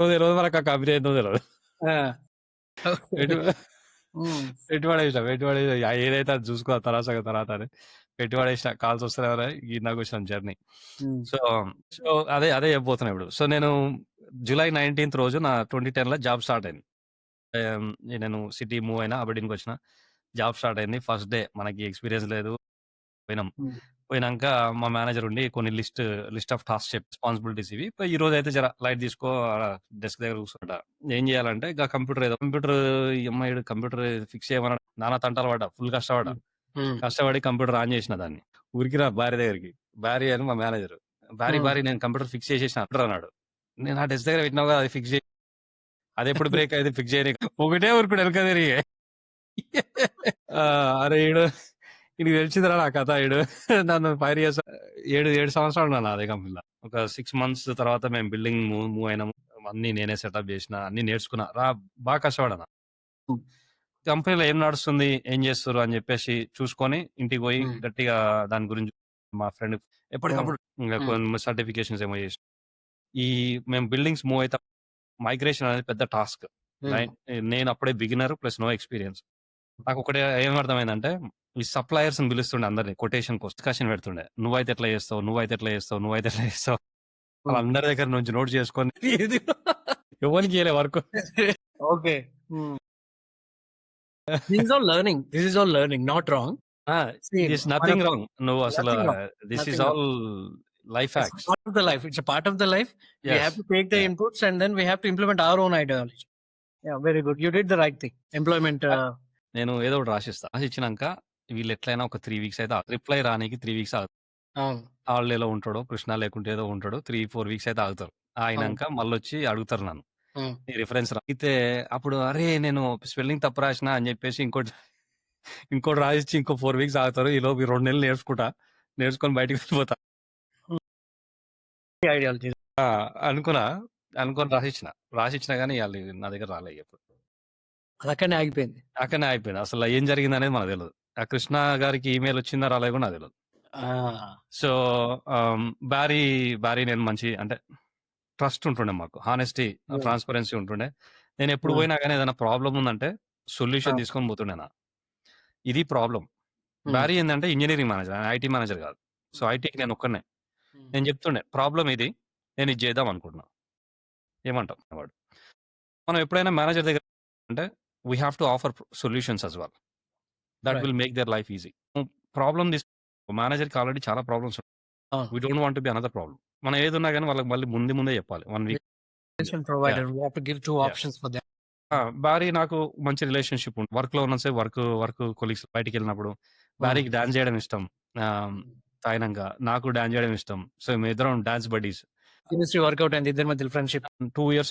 తెలవదు మనకు ఆ కంపెనీ ఏందో తెలవదు. ఆ! ఓకే. పెట్టి హ్మ్. పెట్టి పడేసినా. పెట్టి పడేసి ఏదైతే అది చూసుకో తర్వాత సంగతి తర్వాత అని పెట్టి పడేసినా. కాల్స్ వస్తున్నాయని ఇందాకొచ్చినాం జర్నీ. హ్మ్. సో, సో అదే అదే చెప్పబోతున్నా ఇప్పుడు. సో నేను జూలై 19థ్ రోజు నా 2010లో జాబ్ స్టార్ట్ అయింది. నేను సిటీ మూవ్ అయినా అబిడ్‌న్‌కొచ్చిన. జాబ్ స్టార్ట్ అయింది. ఫస్ట్ డే మనకి ఎక్స్‌పీరియన్స్ లేదు. పోయినాం. హ్మ్. పోయినంక మా మేనేజర్ ఉండి కొన్ని లిస్ట్ ఆఫ్ టాస్క్స్ రెస్పాన్సిబిలిటీస్ ఇవి. ఈరోజైతే జర లైట్ తీసుకో డెస్క్ దగ్గర కూర్చోట. ఏం చేయాలంటే కంప్యూటర్ ఈ అమ్మాయి కంప్యూటర్ ఫిక్స్ చేయమన్నాడు. నానా తంటాలు పడ్డా. ఫుల్ కష్టపడ్డా. హ్మ్. హ్మ్. కష్టపడి కంప్యూటర్ ఆన్ చేసిన దాన్ని. ఉరికినా భార్య దగ్గరికి. భార్య అని మా మేనేజర్. హ్మ్. భార్య నేను కంప్యూటర్ ఫిక్స్ చేసేసిన అన్నాడు. నేను ఆ డెస్క్ దగ్గర పెట్టినావు కదా అది ఫిక్స్ చేయి. అదెప్పుడు బ్రేక్ అయింది ఫిక్స్ చేయనీకి. ఒకటే ఉరుకుడు వెనక తిరిగి. ఆ! అరే ఈడికి తెలిసిందిరా నా కథ నన్ను ఫైర్ చేసా 7 సంవత్సరాలు ఉన్నాను అదే కంపెనీలో. ఒక 6 మంత్స్ తర్వాత మేము బిల్డింగ్ మూవ్ అయినాము. అన్నీ నేనే సెటప్ చేసిన. అన్నీ నేర్చుకున్నా. బాగా కష్టపడాను. హ్మ్. కంపెనీలో ఏం నడుస్తుంది? ఏం చేస్తుర్రు? అని చెప్పేసి చూసుకొని ఇంటికి పోయి హ్మ్. గట్టిగా దాని గురించి మా ఫ్రెండ్ హ్మ్. ఎప్పటికప్పుడు ఇంక హ్మ్. కొన్ని సర్టిఫికేషన్స్ ఏమో చేసి ఈ మేము బిల్డింగ్స్ మూవ్ అయితా మైగ్రేషన్ అనేది పెద్ద టాస్క్. హ్మ్. నేను అప్పుడే బిగినర్ ప్లస్ నో ఎక్స్‌పీరియన్స్. నాకొకటి ఏమర్థమైందంటే, ఈ సప్లయర్స్‌ని పిలుస్తుండే అందరిని కొటేషన్ కోసం డిస్కషన్ పెడుతుండే. నువ్వైతే ఎట్లా చేస్తావు? నువ్వైతే ఎట్లా చేస్తావు? నువ్వైతే ఎట్లా చేస్తావు? హ్మ్. వాళ్ళందరి దగ్గర నుంచి నోట్ చేసుకొని ఎవరికీ ఇయ్యలే వర్క్. ఓకే. హ్మ్. This is all learning. This is all learning. Not wrong. ఆ! సీ దిస్ నథింగ్ మనకు రాంగ్. నువ్వు అసలు nothing wrong. This is nothing wrong. All life It's a hacks. part of the life. It's a part of the life. We yes. have to take the yeah! inputs and then we have to implement our own ideology. Yeah, very good. You did the right thing. Employment. నేను ఏదో ఒకటి రాసిస్తా. రాసిచ్చినంక వీళ్ళు ఎట్లైనా ఒక 3 weeks అయితే reply రానీకి 3 weeks ఆగుతారు. అవును. హాలిడేలో ఉంటాడో, కృష్ణ లేకుంటే ఏదో ఉంటాడు. 3, 4 వీక్స్ అయితే ఆగుతారు. అవును. ఆగినంక మళ్ళొచ్చి అడుగుతారు నన్ను. హ్మ్. నీ రిఫరెన్స్ రా అయితే అప్పుడు అరే! నేను స్పెల్లింగ్ తప్పు రాసినా అని చెప్పేసి ఇంకోటి రాసిచ్చి ఇంకో 4 వీక్స్ ఆగుతారు. ఈలోపు ఈ 2 నెలలు నేర్చుకుంటా. నేర్చుకొని బయటికి వెళ్ళిపోతా. హ్మ్. ఐడియాలజీ. ఆ! అనుకున్నా. అనుకోని రాసిచ్చినా గానీ ఆళ్ళు నా దగ్గర రాలే ఎప్పుడు. అదక్కడనే ఆగిపోయింది. అక్కడనే అయిపోయింది. అసలు ఏం జరిగిందనేది మనకు తెలవదు. ఆ కృష్ణ గారికి ఈమెయిల్ వచ్చిందా రాలేదో కూడా నాకు తెలవదు. ఆ! సో, ఆహ్, బ్యారీ నేను మంచి అంటే ట్రస్ట్ ఉంటుండే మాకు. హానెస్టీ, హ్మ్. ట్రాన్స్‌పరెన్సీ ఉంటుండే. నేనెప్పుడు హ్మ్. పోయినా గానీ ఏదైనా ప్రాబ్లమ్ ఉందంటే ఆ! సొల్యూషన్ తీసుకొని పోతుండే ఇది ప్రాబ్లమ్. హ్మ్. బ్యారీ ఏందంటే ఇంజినీరింగ్ మేనేజర్. ఆయన ఐటీ మేనేజర్ కాదు. సో, హ్మ్. ఐటీకి నేనొక్కడినే. హ్మ్. నేను చెప్తుండే ప్రాబ్లమ్ ఇది. నేను ఇది చేద్దాం అనుకుంటున్నా. ఏమంటావు? వాడు. మనం ఎప్పుడైనా మేనేజర్ దగ్గర అంటే we have to offer solutions as well. That right. Will make their life easy. Problem మేనేజర్‌కి ఆల్రెడీ చాలా ప్రాబ్లమ్స్ ఉన్నాయి. అవును. We don't want to be another problem. మనం ఏదున్నా గానీ వాళ్ళకి మళ్ళీ ముందే చెప్పాలి. 1 వీక్ ముందే. Solution yeah! provider. We have to give 2 yeah! options for them. ఆ! భార్య నాకు మంచి రిలేషన్‌షిప్ ఉంది. వర్క్‌లో ఉన్నంత సేపు వర్క్ కొలీగ్స్ బయటికెళ్ళినప్పుడు హ్మ్. భార్యకి డాన్స్ చేయడం ఇష్టం. ఆహ్, తాగినంక. నాకు డాన్స్ చేయడం ఇష్టం. సో, మేమిద్దరం డాన్స్ బడ్డీస్. కెమిస్ట్రీ వర్కౌట్ అయింది. ఇద్దరి మధ్యలో ఫ్రెండ్‌షిప్. 2 ఇయర్స్